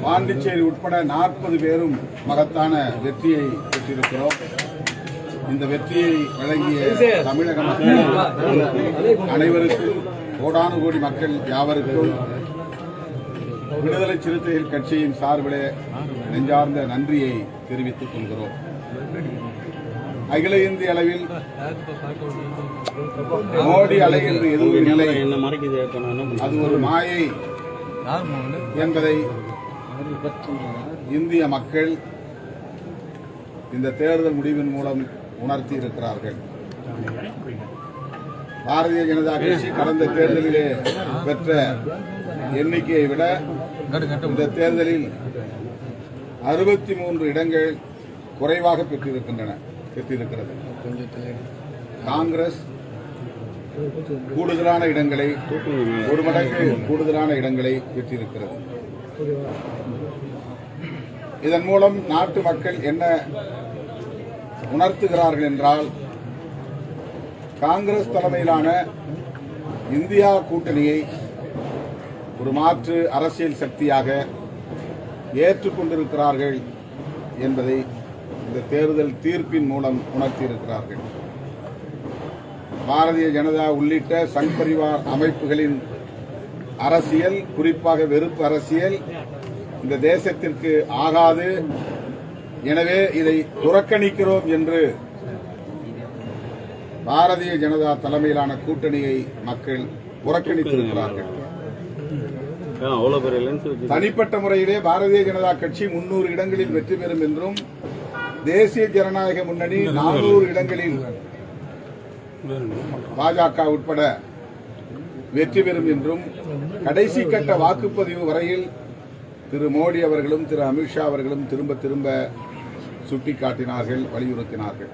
பாண்டிச்சேரி உட்பட 40 பேரும் மகத்தான வெற்றியை பெற்றிருக்கிறோம். இந்த வெற்றியை வழங்கிய தமிழக மக்கள் அனைவருக்கும், கோடானு கோடி மக்கள் யாவருக்கும் விடுதலை சிறுத்தைகள் கட்சியின் சார்பிலே நெஞ்சார்ந்த நன்றியை தெரிவித்துக் கொள்கிறோம். அகில இந்திய அளவில் மோடி அலை என்று எதுவும் இல்லை, அது ஒரு மாயை என்பதை இந்திய மக்கள் இந்த தேர்தல் முடிவின் மூலம் உணர்த்தி இருக்கிறார்கள். பாரதிய ஜனதா கட்சி கடந்த தேர்தலிலே பெற்ற எண்ணிக்கையை விட இந்த தேர்தலில் 63 இடங்கள் குறைவாக பெற்றிருக்கிறது. காங்கிரஸ் கூடுதலான இடங்களை, ஒரு மடங்கு கூடுதலான இடங்களை பெற்றிருக்கிறது. இதன் மூலம் நாட்டு மக்கள் என்ன உணர்த்துகிறார்கள் என்றால், காங்கிரஸ் தலைமையிலான இந்தியா கூட்டணியை ஒரு மாற்று அரசியல் சக்தியாக ஏற்றுக்கொண்டிருக்கிறார்கள் என்பதை இந்த தேர்தல் தீர்ப்பின் மூலம் உணர்த்தியிருக்கிறார்கள். பாரதிய ஜனதா உள்ளிட்ட சங் பரிவார் அமைப்புகளின் அரசியல், குறிப்பாக வெறுப்பு அரசியல் இந்த தேசத்திற்கு ஆகாது, எனவே இதை புறக்கணிக்கிறோம் என்று பாரதிய ஜனதா தலைமையிலான கூட்டணியை மக்கள் புறக்கணித்திருக்கிறார்கள். தனிப்பட்ட முறையிலே பாரதிய ஜனதா கட்சி 300 இடங்களில் வெற்றி பெறும் என்றும், தேசிய ஜனநாயக முன்னணி 400 இடங்களில் பாஜக உட்பட வெற்றி பெறும் என்றும், கடைசி கட்ட வாக்குப்பதிவு வரையில் திரு மோடி அவர்களும் திரு அமித்ஷா அவர்களும் திரும்ப திரும்ப சுட்டிக்காட்டினார்கள், வலியுறுத்தினார்கள்.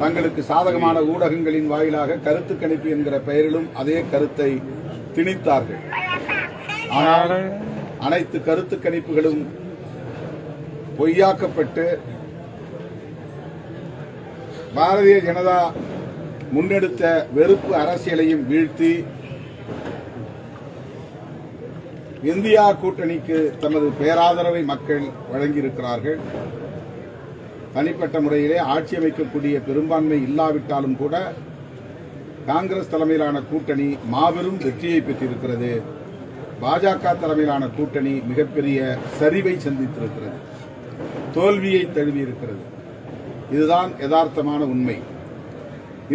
தங்களுக்கு சாதகமான ஊடகங்களின் வாயிலாக கருத்து கணிப்பு என்கிற பெயரிலும் அதே கருத்தை திணித்தார்கள். ஆனால் அனைத்து கருத்து கணிப்புகளும் பொய்யாக்கப்பட்டு பாரதிய ஜனதா முன்னெடுத்த வெறுப்பு அரசியலையும் வீழ்த்தி இந்தியா கூட்டணிக்கு தமது பேராதரவை மக்கள் வழங்கியிருக்கிறார்கள். தனிப்பட்ட முறையிலே ஆட்சி அமைக்கக்கூடிய பெரும்பான்மை இல்லாவிட்டாலும் கூட காங்கிரஸ் தலைமையிலான கூட்டணி மாபெரும் வெற்றியை பெற்றிருக்கிறது. பாஜக தலைமையிலான கூட்டணி மிகப்பெரிய சரிவை சந்தித்திருக்கிறது, தோல்வியை தழுவியிருக்கிறது. இதுதான் யதார்த்தமான உண்மை.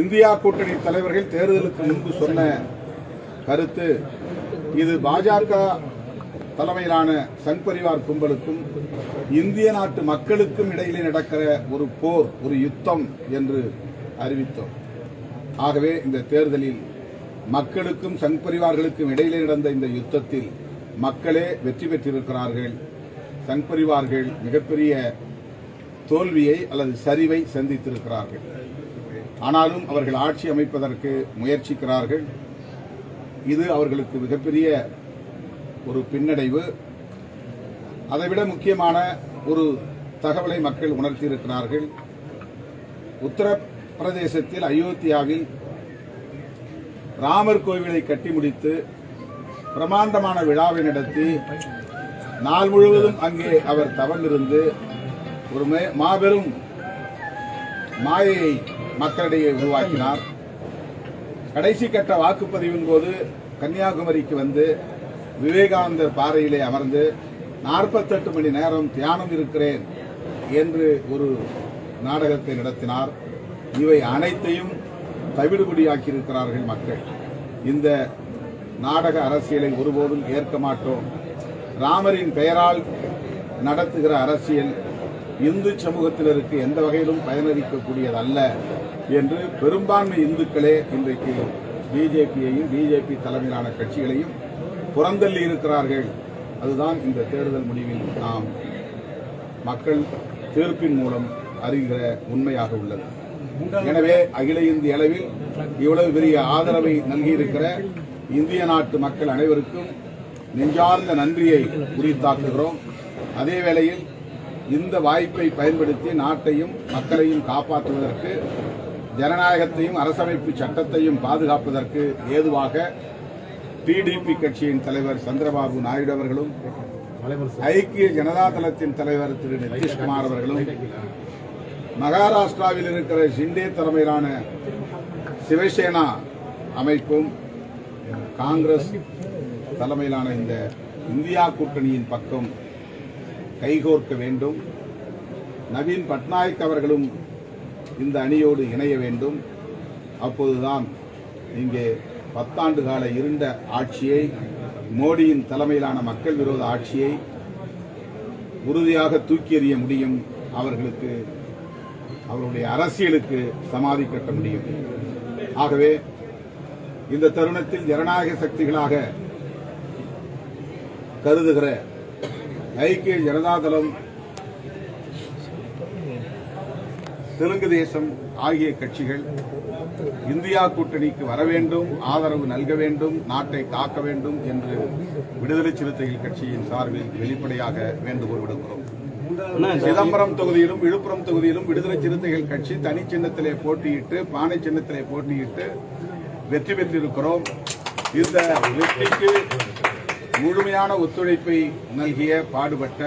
இந்தியா கூட்டணி தலைவர்கள் தேர்தலுக்கு முன்பு சொன்ன கருத்து, இது பாஜக தலைமையிலான சங் பரிவார் கும்பலுக்கும் இந்திய நாட்டு மக்களுக்கும் இடையிலே நடக்கிற ஒரு போர், ஒரு யுத்தம் என்று அறிவித்தோம். ஆகவே இந்த தேர்தலில் மக்களுக்கும் சங் பரிவார்களுக்கும் இடையிலே நடந்த இந்த யுத்தத்தில் மக்களே வெற்றி பெற்றிருக்கிறார்கள். சங் பரிவார்கள் மிகப்பெரிய தோல்வியை அல்லது சரிவை சந்தித்திருக்கிறார்கள். ஆனாலும் அவர்கள் ஆட்சி அமைப்பதற்கு முயற்சிக்கிறார்கள். இது அவர்களுக்கு மிகப்பெரிய ஒரு பின்னடைவு. அதைவிட முக்கியமான ஒரு தகவலை மக்கள் உணர்த்தியிருக்கிறார்கள். உத்தரப்பிரதேசத்தில் அயோத்தியாவில் ராமர் கோவிலை கட்டி முடித்து பிரமாண்டமான விழாவை நடத்தி நாள் முழுவதும் அங்கே அவர் தவம் இருந்து ஒரு மாபெரும் மாயையை மக்களிடையே உருவாக்கினார். கடைசி கட்ட வாக்குப்பதிவின் போது கன்னியாகுமரிக்கு வந்து விவேகானந்தர் பாறையிலே அமர்ந்து 48 மணி நேரம் தியானம் இருக்கிறேன் என்று ஒரு நாடகத்தை நடத்தினார். இவை அனைத்தையும் தவிடுபடியாக்கியிருக்கிறார்கள் மக்கள். இந்த நாடக அரசியலை ஒருபோதும் ஏற்க மாட்டோம். ராமரின் பெயரால் நடத்துகிற அரசியல் இந்து சமூகத்தினருக்கு எந்த வகையிலும் பயனளிக்கக்கூடியதல்ல என்று பெரும்பான்மை இந்துக்களே இன்றைக்கு பிஜேபியையும் பிஜேபி தலைமையிலான கட்சிகளையும் புறந்தள்ளி இருக்கிறார்கள். அதுதான் இந்த தேர்தல் முடிவில் நாம் மக்கள் தீர்ப்பின் மூலம் அறிகிற உண்மையாக உள்ளது. எனவே அகில இந்திய அளவில் இவ்வளவு பெரிய ஆதரவை நல்கியிருக்கிற இந்திய நாட்டு மக்கள் அனைவருக்கும் நெஞ்சார்ந்த நன்றியை உரித்தாக்குகிறோம். அதே வேளையில் இந்த வாய்ப்பை பயன்படுத்தி நாட்டையும் மக்களையும் காப்பாற்றுவதற்கு, ஜனநாயகத்தையும் அரசமைப்பு சட்டத்தையும் பாதுகாப்பதற்கு ஏதுவாக டிடிபி கட்சியின் தலைவர் சந்திரபாபு நாயுடு அவர்களும், ஐக்கிய ஜனதா தளத்தின் தலைவர் திரு நிதிஷ்குமார் அவர்களும், மகாராஷ்டிராவில் இருக்கிற ஷிண்டே தலைமையிலான சிவசேனா அமைப்பும், காங்கிரஸ் தலைமையிலான இந்த இந்தியா கூட்டணியின் பக்கம் கைகோர்க்க வேண்டும். நவீன் பட்நாயக் அவர்களும் இந்த அணியோடு இணைய வேண்டும். அப்போதுதான் இங்கே 10 ஆண்டு கால இருண்ட ஆட்சியை, மோடியின் தலைமையிலான மக்கள் விரோத ஆட்சியை உறுதியாக தூக்கி எறிய முடியும். அவர்களுக்கு, அவருடைய அரசியலுக்கு சமாதி கட்ட முடியும். ஆகவே இந்த தருணத்தில் ஜனநாயக சக்திகளாக கருதுகிற ஐக்கிய ஜனதா தளம், தெலுங்கு தேசம் ஆகிய கட்சிகள் இந்தியா கூட்டணிக்கு வர வேண்டும், ஆதரவு நல்க வேண்டும், நாட்டை காக்க வேண்டும் என்று விடுதலை சிறுத்தைகள் கட்சியின் சார்பில் வெளிப்படையாக வேண்டுகோள் விடுக்கிறோம். சிதம்பரம் தொகுதியிலும் விழுப்புரம் தொகுதியிலும் விடுதலை சிறுத்தைகள் கட்சி தனி சின்னத்திலே போட்டியிட்டு, பானை சின்னத்திலே போட்டியிட்டு வெற்றி பெற்றிருக்கிறோம். இந்த வெற்றிக்கு முழுமையான ஒத்துழைப்பை நல்கிய, பாடுபட்ட,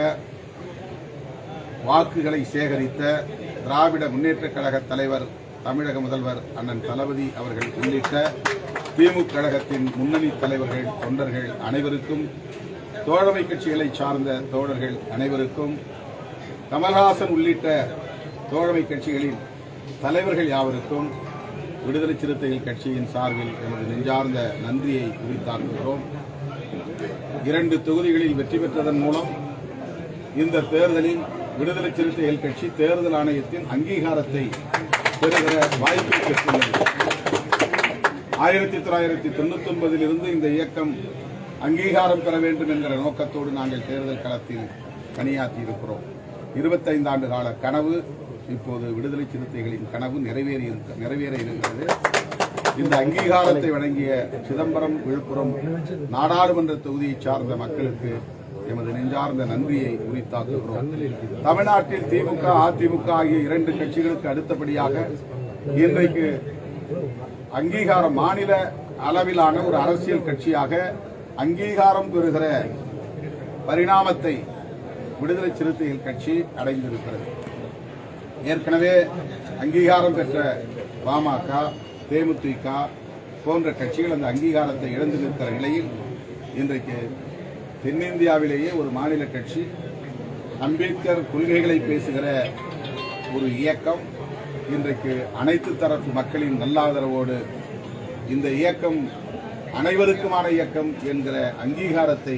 வாக்குகளை சேகரித்த திராவிட முன்னேற்றக் கழக தலைவர், தமிழக முதல்வர் அண்ணன் தளபதி அவர்கள் உள்ளிட்ட திமுக கழகத்தின் முன்னணி தலைவர்கள், தொண்டர்கள் அனைவருக்கும், தோழமை கட்சிகளை சார்ந்த தோழர்கள் அனைவருக்கும், கமல்ஹாசன் உள்ளிட்ட தோழமை கட்சிகளின் தலைவர்கள் யாவருக்கும் விடுதலை சிறுத்தைகள் கட்சியின் சார்பில் எமது நெஞ்சார்ந்த நன்றியை உரித்தாக்குகிறோம். 2 தொகுதிகளில் வெற்றி பெற்றதன் மூலம் இந்த தேர்தலில் விடுதலை சிறுத்தைகள் கட்சி தேர்தல் ஆணையத்தின் அங்கீகாரத்தை பெறுகிற வாய்ப்பை பெற்றுள்ளது. 1999 இருந்து இந்த இயக்கம் அங்கீகாரம் பெற வேண்டும் என்கிற நோக்கத்தோடு நாங்கள் தேர்தல் களத்தில் பணியாற்றி இருக்கிறோம். 25 ஆண்டு கால கனவு இப்போது விடுதலை சிறுத்தைகளின் கனவு நிறைவேற இருக்கிறது. இந்த அங்கீகாரத்தை வழங்கிய சிதம்பரம், விழுப்புரம் நாடாளுமன்ற தொகுதியை சார்ந்த மக்களுக்கு எமது நெஞ்சார்ந்த நன்றியை உரித்தாக்குகிறோம். தமிழ்நாட்டில் திமுக, அதிமுக ஆகிய 2 கட்சிகளுக்கு அடுத்தபடியாக இன்றைக்கு அங்கீகாரம், மாநில அளவிலான ஒரு அரசியல் கட்சியாக அங்கீகாரம் பெறுகிற பரிணாமத்தை விடுதலை சிறுத்தைகள் கட்சி அடைந்திருக்கிறது. ஏற்கனவே அங்கீகாரம் பெற்ற பாமக, தேமுதிக போன்ற கட்சிகள் அந்த அங்கீகாரத்தை இழந்து நிற்கிற நிலையில் இன்றைக்கு தென்னிந்தியாவிலேயே ஒரு மாநில கட்சி, அம்பேத்கர் கொள்கைகளை பேசுகிற ஒரு இயக்கம், இன்றைக்கு அனைத்து தரப்பு மக்களின் நல்லாதரவோடு இந்த இயக்கம் அனைவருக்குமான இயக்கம் என்கிற அங்கீகாரத்தை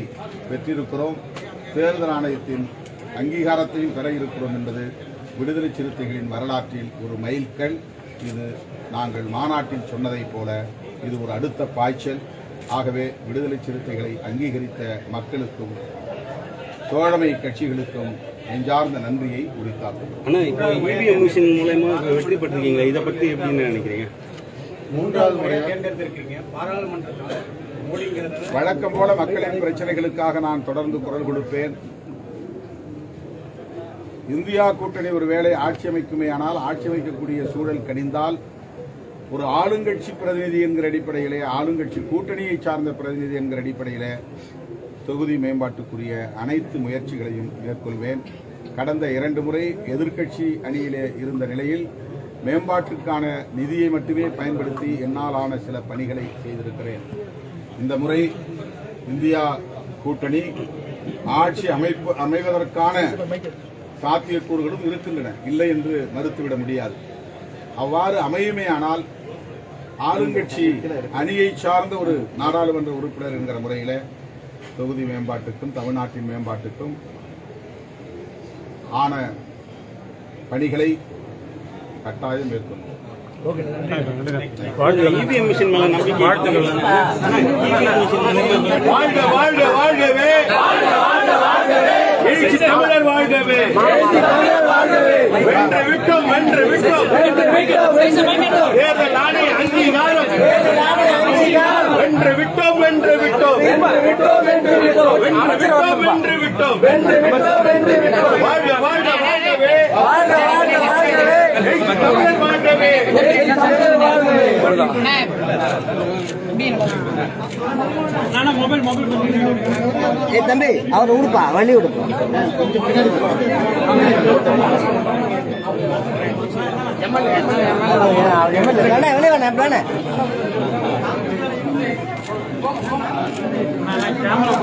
பெற்றிருக்கிறோம். தேர்தல் ஆணையத்தின் அங்கீகாரத்தையும் பெற இருக்கிறோம் என்பது விடுதலை சிறுத்தைகளின் வரலாற்றில் ஒரு மைல்கல். இது நாங்கள் மாநாட்டில் சொன்னதைப் போல இது ஒரு அடுத்த பாய்ச்சல். ஆகவே விடுதலை சிறுத்தைகளை அங்கீகரித்த மக்களுக்கும் தோழமை கட்சிகளுக்கும் நெஞ்சார்ந்த நன்றியை உரித்தாக்கும். வெற்றி பெற்றிருக்கீங்களா, இதை பற்றி எப்படின்னு நினைக்கிறீங்க? 3வது முறையாக தேர்ந்தெடுத்திருக்கீங்க. வழக்கம் போல மக்களின் பிரச்சனைகளுக்காக நான் தொடர்ந்து குரல் கொடுப்பேன். இந்தியா கூட்டணி ஒருவேளை ஆட்சி அமைக்குமே ஆனால், ஆட்சி அமைக்கக்கூடிய சூழல் கனிந்தால், ஒரு ஆளுங்கட்சி பிரதிநிதி என்கிற அடிப்படையிலே, ஆளுங்கட்சி கூட்டணியை சார்ந்த பிரதிநிதி என்கிற அடிப்படையிலே தொகுதி மேம்பாட்டுக்குரிய அனைத்து முயற்சிகளையும் மேற்கொள்வேன். கடந்த 2 முறை எதிர்க்கட்சி அணியிலே இருந்த நிலையில் மேம்பாட்டுக்கான நிதியை மட்டுமே பயன்படுத்தி என்னால் ஆன சில பணிகளை செய்திருக்கிறேன். இந்த முறை இந்தியா கூட்டணி ஆட்சி அமைவதற்கான சாத்தியக்கூறுகளும் இருக்கின்றன, இல்லை என்று மறுத்துவிட முடியாது. அவ்வாறு அமையுமே ஆனால், ஆளுங்கட்சி அணியை சார்ந்த ஒரு நாடாளுமன்ற உறுப்பினர் என்கிற முறையில் தொகுதி மேம்பாட்டுக்கும் தமிழ்நாட்டின் மேம்பாட்டுக்கும் ஆன பணிகளை கட்டாயம் மேற்கொள்ளும். இவிஎம் மிஷின் மேல நம்பிக்கை வாழ்க வாழ்க வாழ்கவே, எழுச்சி தமிழர் வாழ்கவே, வென்று விட்டோம் வென்று விட்டோம், தேர்தல் ஆணைய அங்கீகாரம் வென்று விட்டோம் வென்று விட்டோம், வென்று விட்டோம் வென்று விட்டோம், வாழ்க வாழ்க வாழ்கவே, எழுச்சி தமிழர் வாழ்கவே. தம்பி அவர் உடுப்பா வழி விடுப்பா கேமரா